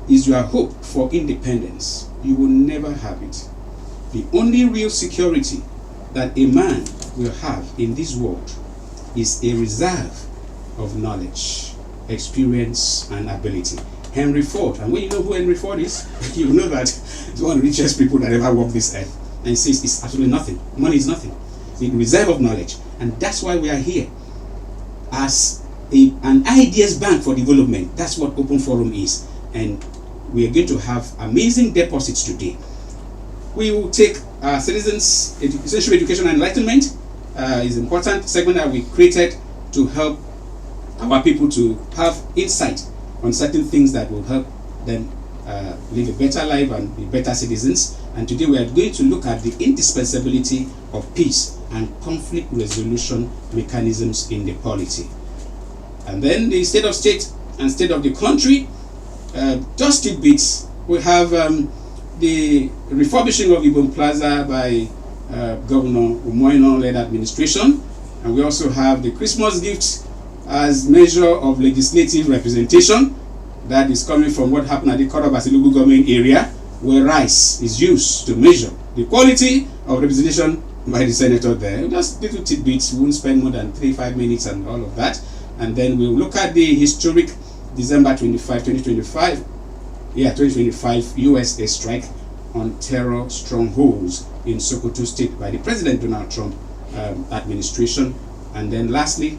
is your hope for independence, you will never have it. The only real security that a man will have in this world is a reserve of knowledge, experience, and ability. Henry Ford, and when you know who Henry Ford is, you know that he's one of the richest people that ever walked this earth. And he says it's absolutely nothing. Money is nothing. The reserve of knowledge. And that's why we are here as an ideas bank for development. That's what Open Forum is. And we are going to have amazing deposits today. We will take citizens' essential education and enlightenment. Is an important segment that we created to help our people to have insight on certain things that will help them live a better life and be better citizens. And today we are going to look at the indispensability of peace and conflict resolution mechanisms in the polity. And then the state of state and state of the country, just tidbits. We have the refurbishing of Ibom Plaza by Governor Umoino-led administration, and we also have the Christmas gift as measure of legislative representation that is coming from what happened at the Koroba local government area, where rice is used to measure the quality of representation by the senator there. Just little tidbits, we won't spend more than 3-5 minutes and all of that. And then we'll look at the historic December 25, 2025 US strike on terror strongholds in Sokoto State by the President Donald Trump administration. And then lastly,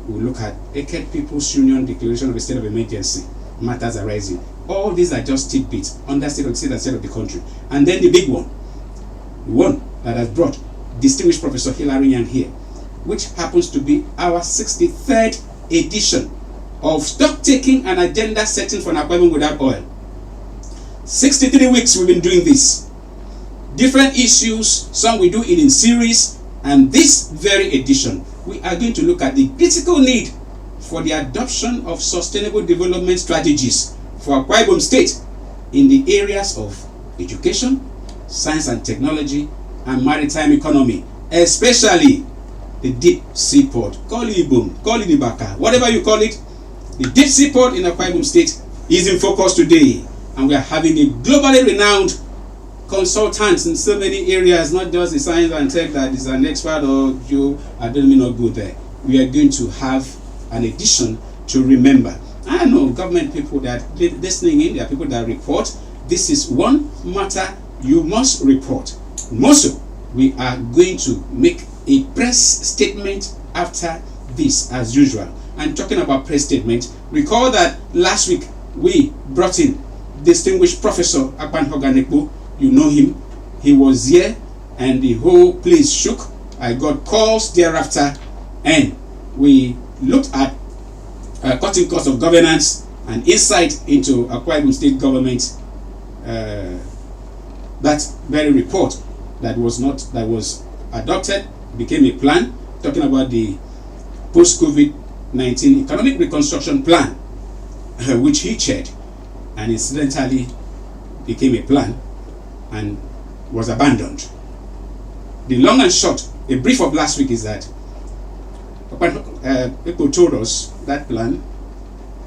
we'll look at Eket People's Union declaration of a state of emergency, matters arising. All these are just tidbits on the state of the state and state of the country. And then the big one, the one that has brought distinguished Professor Hilary Yang here, which happens to be our 63rd edition of stock taking and agenda setting for an appointment without oil. 63 weeks we've been doing this. Different issues, some we do it in series, and this very edition we are going to look at the critical need for the adoption of sustainable development strategies for Akwa Ibom State in the areas of education, science and technology, and maritime economy, especially the deep sea port. Call it Ibom, call it Ibaka, whatever you call it. The deep sea port in Akwa Ibom State is in focus today, and we are having a globally renowned consultants in so many areas, not just the science and tech that is an expert or you I don't mean not go there. We are going to have an edition to remember. I know government people that are listening in, there are people that report. This is one matter you must report. Also, we are going to make a press statement after this as usual. And talking about press statement, recall that last week we brought in distinguished Professor Akpan Hoganekbo. You know him. He was here and the whole place shook. I got calls thereafter and we looked at cutting cost of governance and insight into Akwa Ibom State government. That very report that was adopted became a plan, talking about the post-COVID-19 economic reconstruction plan, which he chaired, and incidentally became a plan and was abandoned. The long and short, a brief of last week is that people told us that plan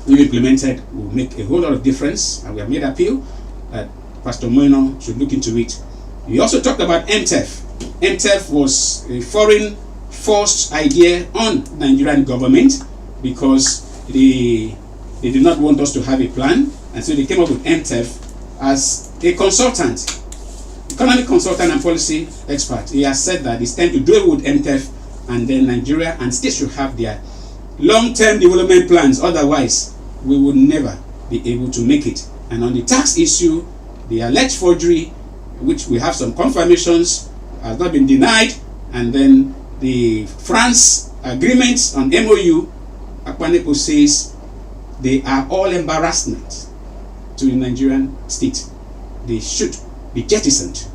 we implemented will make a whole lot of difference, and we have made appeal that Pastor Moino should look into it. We also talked about MTEF. MTEF was a foreign forced idea on Nigerian government because they did not want us to have a plan, and so they came up with MTEF as a consultant, economic consultant and policy expert. He has said that it's time to do it with MTEF, and then Nigeria and states should have their long-term development plans. Otherwise, we would never be able to make it. And on the tax issue, the alleged forgery, which we have some confirmations, has not been denied, and then the France agreements on MOU, Akpanepo says they are all embarrassment to the Nigerian state. They should be jettisoned,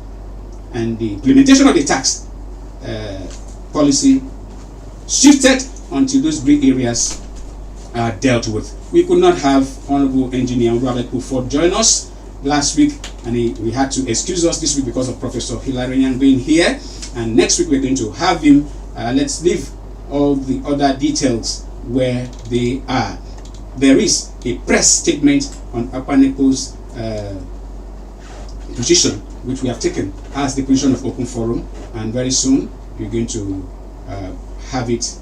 and the implementation of the tax policy shifted until those gray areas are dealt with. We could not have Honorable Engineer Robert Ford join us last week, and we had to excuse us this week because of Professor Hilary Yang being here, and next week we're going to have him. Let's leave all the other details where they are. There is a press statement on Akpanepo's position which we have taken as the position of open forum, and very soon you're going to have it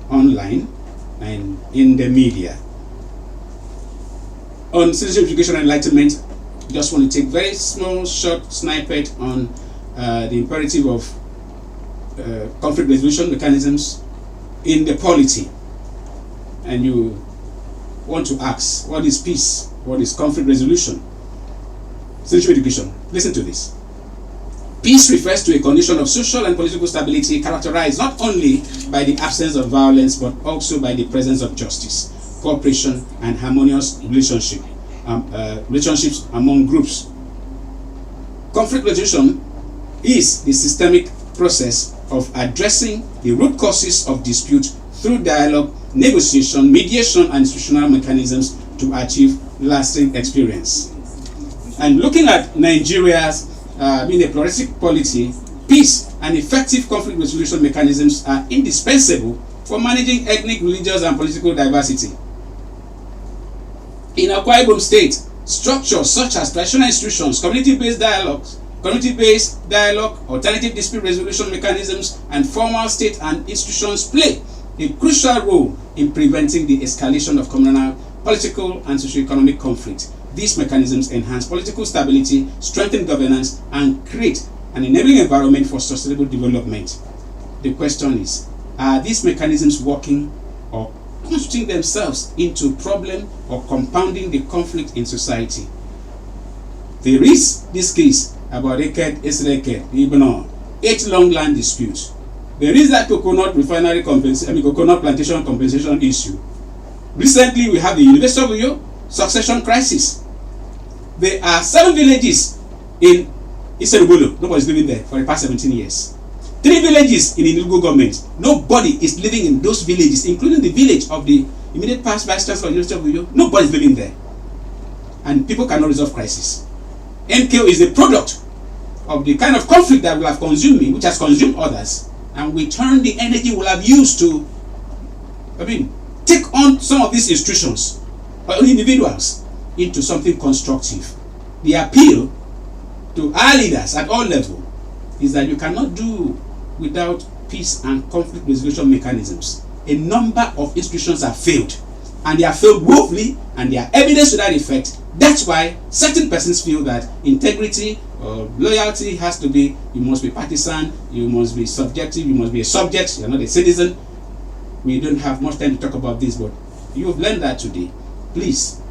online and in the media. On citizenship education and enlightenment, just want to take very small short snippet on the imperative of conflict resolution mechanisms in the polity. And you want to ask, what is peace? What is conflict resolution? Citizenship education, listen to this. Peace refers to a condition of social and political stability characterized not only by the absence of violence but also by the presence of justice, cooperation, and harmonious relationships among groups. Conflict resolution is the systemic process of addressing the root causes of dispute through dialogue, negotiation, mediation, and institutional mechanisms to achieve lasting experience. And looking at Nigeria's being a pluralistic polity, peace and effective conflict resolution mechanisms are indispensable for managing ethnic, religious, and political diversity. In Akwa Ibom State, structures such as traditional institutions, community-based dialogue, alternative dispute resolution mechanisms, and formal state and institutions play a crucial role in preventing the escalation of communal, political, and socio-economic conflict. These mechanisms enhance political stability, strengthen governance, and create an enabling environment for sustainable development. The question is, are these mechanisms working or constituting themselves into problem or compounding the conflict in society? There is this case about Eket, Esreket, Ibn, 8 long land disputes. There is that coconut plantation compensation issue. Recently, we have the University of Uyo succession crisis. There are 7 villages in Iserubulu. Nobody's living there for the past 17 years. 3 villages in the Inugu government. Nobody is living in those villages, including the village of the immediate past vice chancellor of the University of Uyo. Nobody's living there. And people cannot resolve crisis. MKO is a product of the kind of conflict that will have consumed me, which has consumed others. And we turn the energy we'll have used to, take on some of these institutions or individuals into something constructive. The appeal to our leaders at all levels is that you cannot do without peace and conflict resolution mechanisms. A number of institutions have failed, and they have failed woefully, and there are evidence to that effect. That's why certain persons feel that integrity or loyalty has to be, you must be partisan, you must be subjective, you must be a subject, you're not a citizen. We don't have much time to talk about this, but you've learned that today. Please,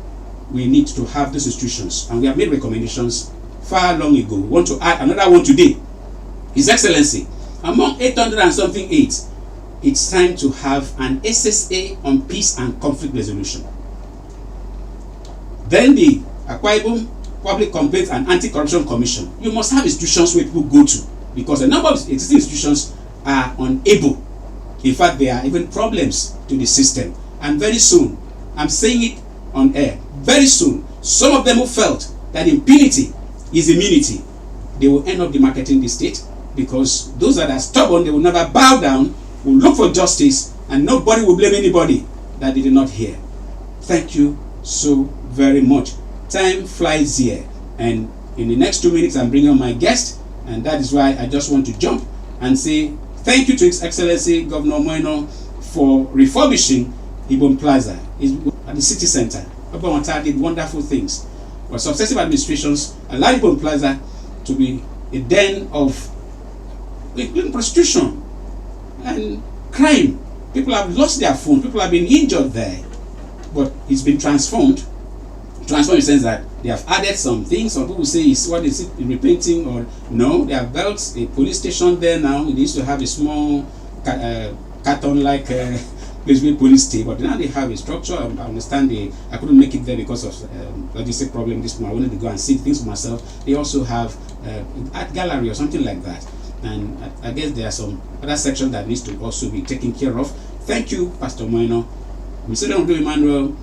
we need to have these institutions, and we have made recommendations far long ago. We want to add another one today. His Excellency, among 800 and something aids, it's time to have an SSA on peace and conflict resolution. Then the Akwa Ibom Public Complaints and Anti-Corruption Commission. You must have institutions where people go to, because a number of existing institutions are unable. In fact, there are even problems to the system. And very soon, I'm saying it on air, very soon, some of them who felt that impunity is immunity, they will end up demarketing the state, because those that are stubborn, they will never bow down, will look for justice, and nobody will blame anybody that they did not hear. Thank you so very much. Time flies here, and in the next 2 minutes I'm bringing on my guest, and that is why I just want to jump and say thank you to His Excellency Governor Moeno for refurbishing Ibom Plaza at the city center. Obama did wonderful things, but successive administrations allowed Ibom Plaza to be a den of prostitution and crime. People have lost their phone, people have been injured there, but it's been transformed in the sense that they have added some things. Some people say it's what is it, repainting, or no, they have built a police station there now. It used to have a small carton-like place where police stay, but now they have a structure. I understand I couldn't make it there because of logistic problem this morning. I wanted to go and see things for myself. They also have art gallery or something like that, and I guess there are some other sections that needs to also be taken care of. Thank you, Pastor Moeno. Mr. Emmanuel,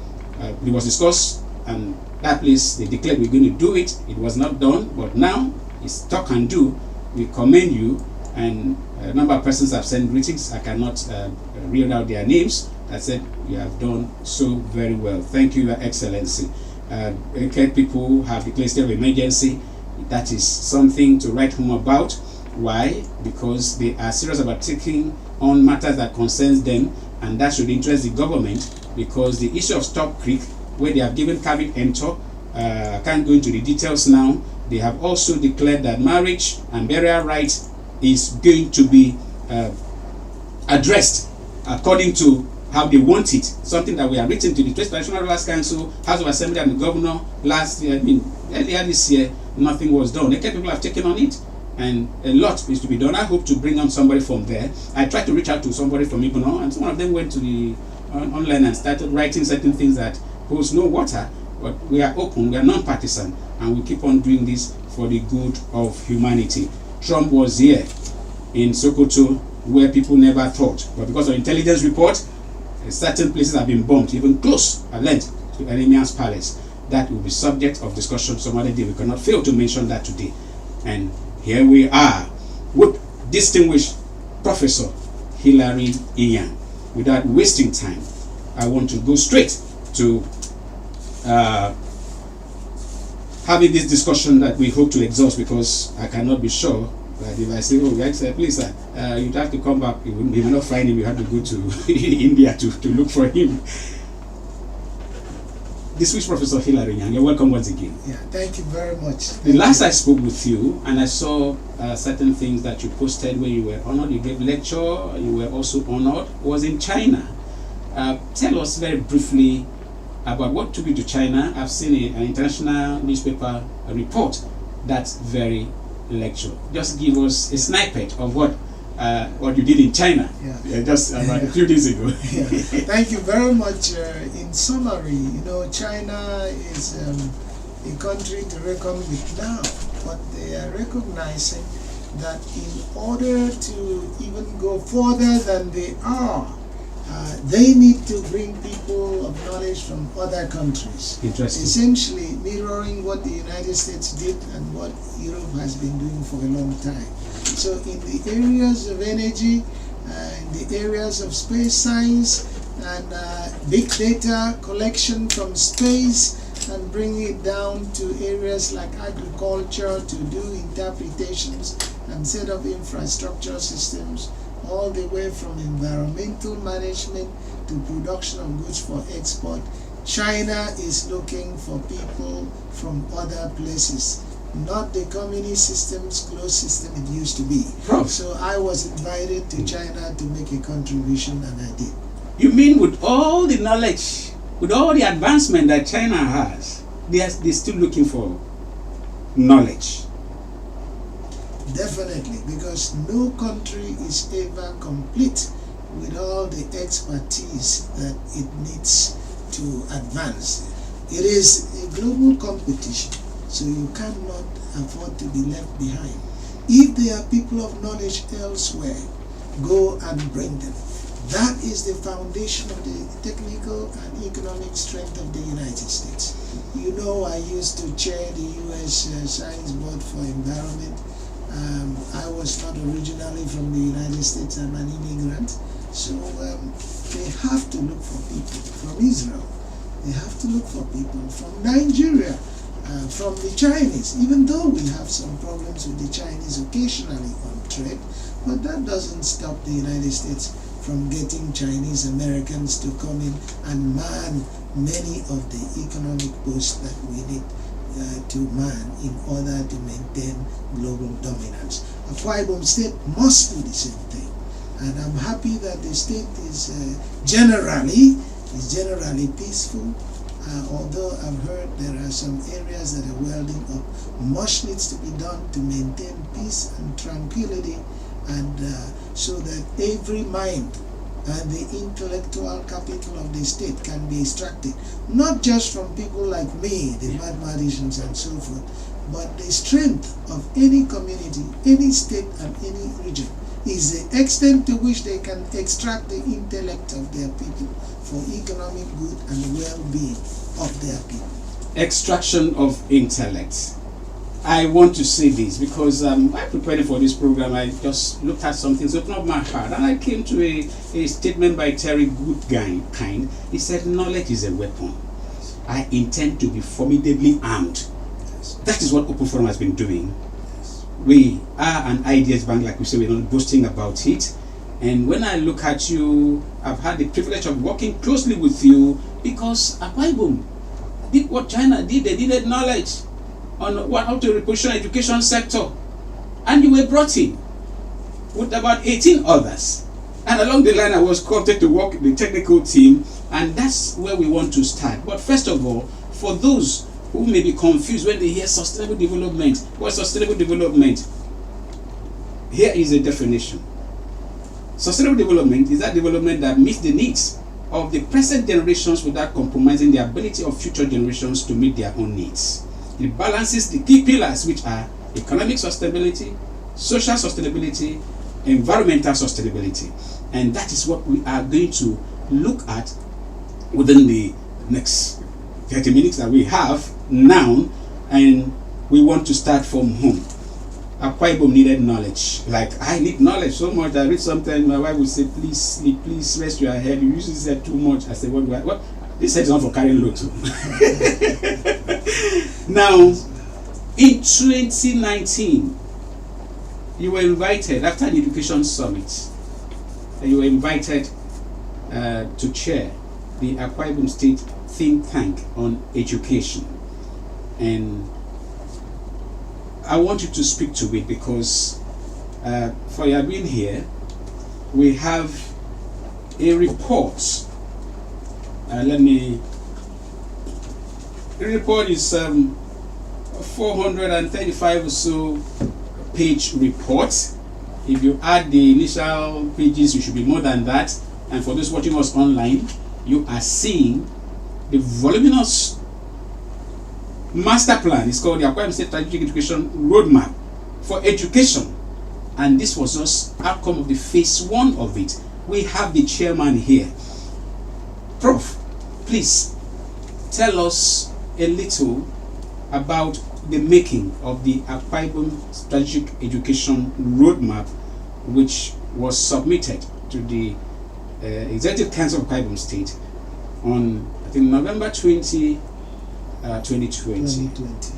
it was discussed, and that place, they declared we're going to do it. It was not done, but now it's talk and do. We commend you, and a number of persons have sent greetings. I cannot read out their names. I said you have done so very well. Thank you, Your Excellency. People have declared state of emergency. That is something to write home about. Why? Because they are serious about taking on matters that concerns them, and that should interest the government, because the issue of Stop Creek, where they have given caveat emptor, I can't go into the details now. They have also declared that marriage and burial rights is going to be addressed according to how they want it. Something that we have written to the National Rulers Council, House of Assembly, and the governor last year. Earlier this year, nothing was done. People have taken on it, and a lot is to be done. I hope to bring on somebody from there. I tried to reach out to somebody from Ibono, and some of them went to the online and started writing certain things that holds no water. But we are open, we are non-partisan, and we keep on doing this for the good of humanity. Trump was here in Sokoto, where people never thought, but because of intelligence report, certain places have been bombed, even close at length to Eremia's palace. That will be subject of discussion some other day. We cannot fail to mention that today. And here we are with distinguished Professor Hilary Iyan. Without wasting time, I want to go straight to having this discussion that we hope to exhaust, because I cannot be sure that if I say, oh, yes, please, sir, you'd have to come back. You may not find him. You have to go to India to look for him. Distinguished Professor Hilary Iyan, you're welcome once again. Yeah, thank you very much. The last I spoke with you, and I saw certain things that you posted where you were honored, you gave lecture, you were also honored, was in China. Tell us very briefly about what took you to China. I've seen an international newspaper report that very lecture. Just give us a snippet of what you did in China. Just about a few days ago. Thank you very much. In summary, China is a country to reckon with now, but they are recognizing that in order to even go further than they are, they need to bring people of knowledge from other countries. Interesting. Essentially mirroring what the United States did and what Europe has been doing for a long time. So in the areas of energy, in the areas of space science, and big data collection from space, and bring it down to areas like agriculture to do interpretations and set up infrastructure systems, all the way from environmental management to production of goods for export. China is looking for people from other places, not the communist system's closed system it used to be. So I was invited to China to make a contribution, and I did. You mean with all the knowledge, with all the advancement that China has, they're still looking for knowledge? Definitely, because no country is ever complete with all the expertise that it needs to advance. It is a global competition, so you cannot afford to be left behind. If there are people of knowledge elsewhere, go and bring them. That is the foundation of the technical and economic strength of the United States. I used to chair the U.S. Science Board for Environment. I was not originally from the United States. I'm an immigrant. So they have to look for people from Israel. They have to look for people from Nigeria, from the Chinese, even though we have some problems with the Chinese occasionally on trade, but that doesn't stop the United States from getting Chinese Americans to come in and man many of the economic posts that we need to man in order to maintain global dominance. Akwa Ibom State must do the same thing, and I'm happy that the state is generally peaceful. Although I've heard there are some areas that are welding up. Much needs to be done to maintain peace and tranquility, and so that every mind and the intellectual capital of the state can be extracted, not just from people like me, the mathematicians and so forth, but the strength of any community, any state and any region is the extent to which they can extract the intellect of their people for economic good and well-being of their people. Extraction of intellect. I want to say this because while preparing for this program, I just looked at something, so opened up my heart, and I came to a statement by Terry Goodkind. He said, knowledge is a weapon. I intend to be formidably armed. Yes. That is what Open Forum has been doing. Yes. We are an ideas bank, like we say, we're not boasting about it. And when I look at you, I've had the privilege of working closely with you because Akwa Ibom did what China did. They needed knowledge on how to reposition education sector. And you were brought in with about 18 others. And along the line, I was coopted to work with the technical team, and that's where we want to start. But first of all, for those who may be confused when they hear sustainable development, what's sustainable development? Here is a definition. Sustainable development is that development that meets the needs of the present generations without compromising the ability of future generations to meet their own needs. It balances the key pillars, which are economic sustainability, social sustainability, environmental sustainability. And that is what we are going to look at within the next 30 minutes that we have now. And we want to start from home. Akwa Ibom needed knowledge. Like, I need knowledge so much. I read something, my wife would say, please sleep, please rest your head. You usually say too much. I said, what? This head is not for carrying load too. Now, in 2019, you were invited, after the Education Summit, you were invited to chair the Akwa Ibom State think tank on education. And I want you to speak to it because for your being here, we have a report. The report is 435 or so page report. If you add the initial pages, it should be more than that. And for those watching us online, you are seeing the voluminous master plan. It's called the Akwa Ibom State Strategic Education Roadmap for Education, and this was just outcome of the phase 1 of it. We have the chairman here. Prof, please tell us a little about the making of the Akwa Ibom Strategic Education Roadmap, which was submitted to the Executive Council of Akwa Ibom State on, I think, November 20, 2020.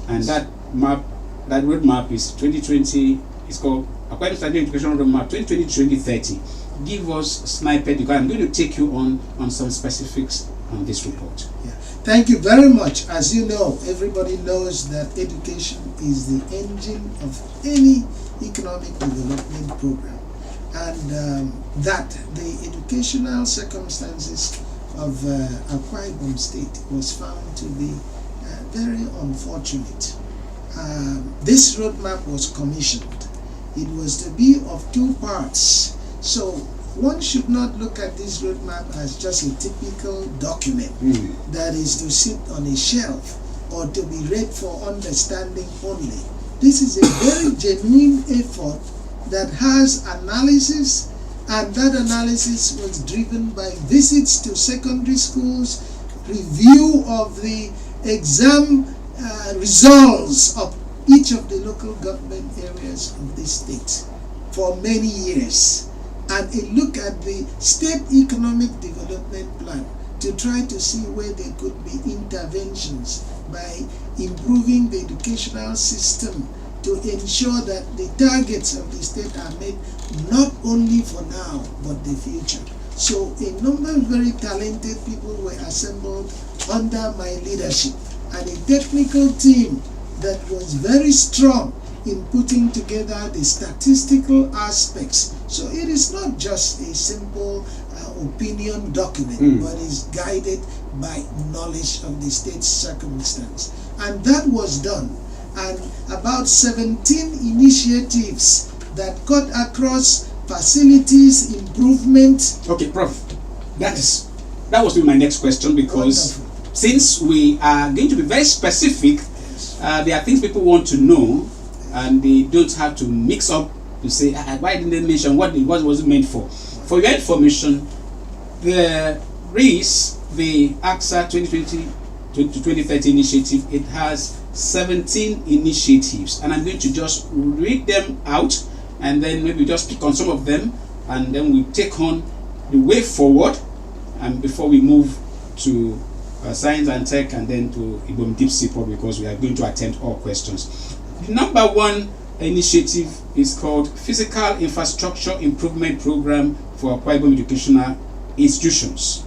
And that map, that roadmap is 2020. It's called Akwa Ibom Strategic Education Roadmap 2020-2030. Give us a snippet because I'm going to take you on some specifics on this report. Yeah. Thank you very much. As you know, everybody knows that education is the engine of any economic development program, and that the educational circumstances of Akwa Ibom State was found to be very unfortunate. This roadmap was commissioned. It was to be of 2 parts. So one should not look at this roadmap as just a typical document that is to sit on a shelf or to be read for understanding only. This is a very genuine effort that has analysis, and that analysis was driven by visits to secondary schools, review of the exam results of each of the local government areas of this state for many years, and a look at the state economic development plan to try to see where there could be interventions by improving the educational system to ensure that the targets of the state are met not only for now but the future. So a number of very talented people were assembled under my leadership, and a technical team that was very strong in putting together the statistical aspects. So it is not just a simple opinion document, but is guided by knowledge of the state's circumstance. And that was done. And about 17 initiatives that cut across facilities, improvement. Okay, Prof, that was my next question, because wonderful. Since we are going to be very specific, there are things people want to know, and they don't have to mix up to say, why didn't they mention what was it meant for? For your information, there is the AXA 2020 to 2030 initiative. It has 17 initiatives, and I'm going to just read them out, and then maybe just pick on some of them, and then we take on the way forward, and before we move to science and tech, and then to Ibom Deep Support, because we are going to attempt all questions. The number one initiative is called Physical Infrastructure Improvement Program for Akwa Ibom Educational Institutions.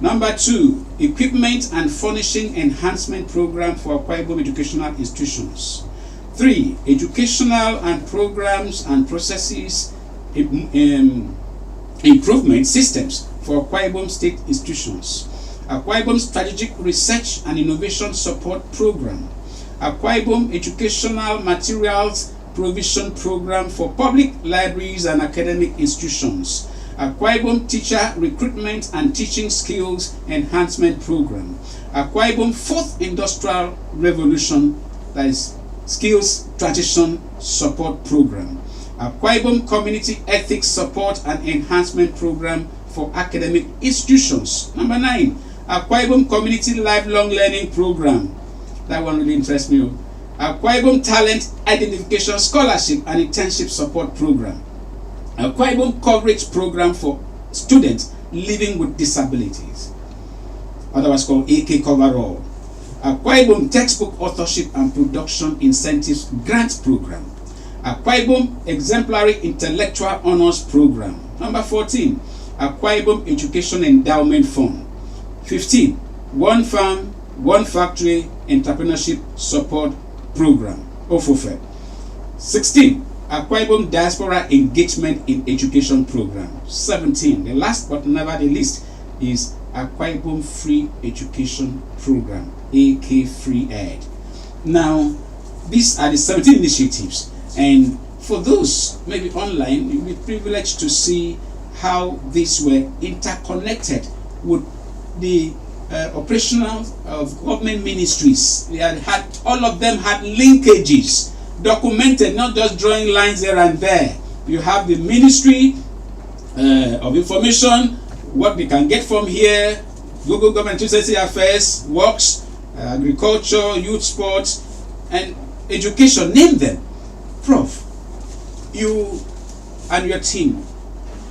Number 2, Equipment and Furnishing Enhancement Program for Akwa Ibom Educational Institutions. 3, Educational and Programs and Processes Improvement Systems for Akwa Ibom State Institutions. Akwa Ibom Strategic Research and Innovation Support Program. Akwa Ibom Educational Materials Provision Program for Public Libraries and Academic Institutions. Akwa Ibom Teacher Recruitment and Teaching Skills Enhancement Program. Akwa Ibom 4th Industrial Revolution, that is Skills Transition Support Program. Akwa Ibom Community Ethics Support and Enhancement Program for Academic Institutions. Number 9, Akwa Ibom Community Lifelong Learning Program. That one really interests me. Akwa Ibom Talent Identification Scholarship and Internship Support Program. Akwa Ibom Coverage Program for Students Living with Disabilities, otherwise called AK Coverall. Akwa Ibom Textbook Authorship and Production Incentives Grant Program. Akwa Ibom Exemplary Intellectual Honors Program. Number 14, Akwa Ibom Education Endowment Fund. 15, One Farm, One Factory Entrepreneurship Support Program, OFOFE. 16, Akwa Ibom Diaspora Engagement in Education Program. 17, the last but never the least, is Akwa Ibom Free Education Program, AK Free Ed. Now, these are the 17 initiatives, and for those maybe online, you'll be privileged to see how these were interconnected with the operational of government ministries. They had all of them had linkages documented, not just drawing lines here and there. You have the Ministry of Information, what they can get from here, Google Government Agency Affairs, Works, Agriculture, Youth Sports, and Education. Name them. Prof, you and your team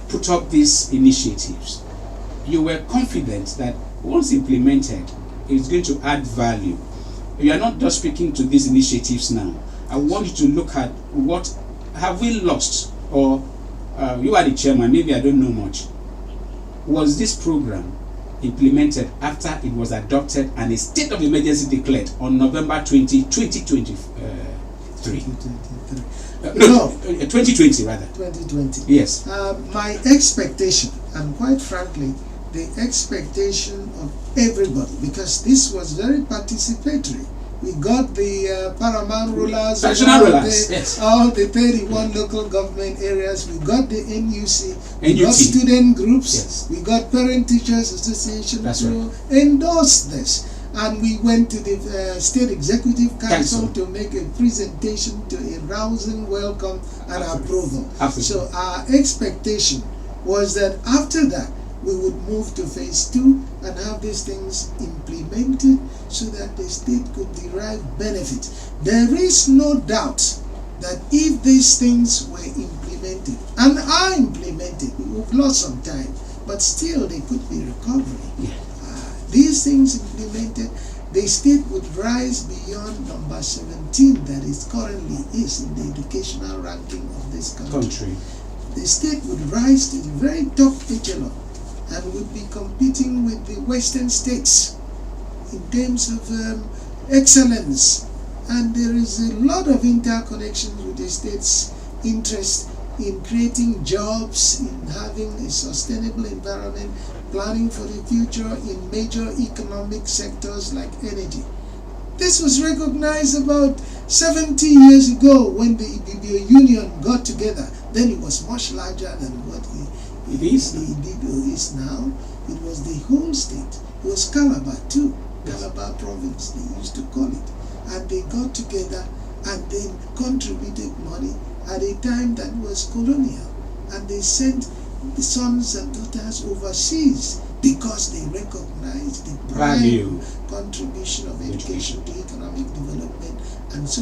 put up these initiatives. You were confident that once implemented, it's going to add value. You are not just speaking to these initiatives now. I want you to look at what have we lost, or you are the chairman, maybe I don't know much. Was this program implemented after it was adopted and a state of emergency declared on November 20, 2023? 2020 rather. 2020. Yes. My expectation, and quite frankly, the expectation of everybody, because this was very participatory. We got the paramount rulers, yes. all the 31 local government areas. We got the NUC, we got student groups, yes. We got parent teachers association to endorse this. And we went to the State Executive Council to make a presentation to a rousing welcome and approval. So our expectation was that after that, we would move to phase 2 and have these things implemented so that the state could derive benefit. There is no doubt that if these things were implemented and are implemented, we've lost some time, but still there could be recovery. Yeah. These things implemented, the state would rise beyond number 17 that it currently is in the educational ranking of this country. The state would rise to the very top echelon and would be competing with the Western states in terms of excellence. And there is a lot of interconnections with the state's interest in creating jobs, in having a sustainable environment, planning for the future in major economic sectors like energy. This was recognized about 70 years ago when the Ibibio Union got together. Then it was much larger than what the Ibibio is now. It was the whole state. It was Calabar too, Calabar province they used to call it. And they got together and then contributed money at a time that was colonial. And they sent the sons and daughters overseas because they recognized the prime contribution of education to economic development. And so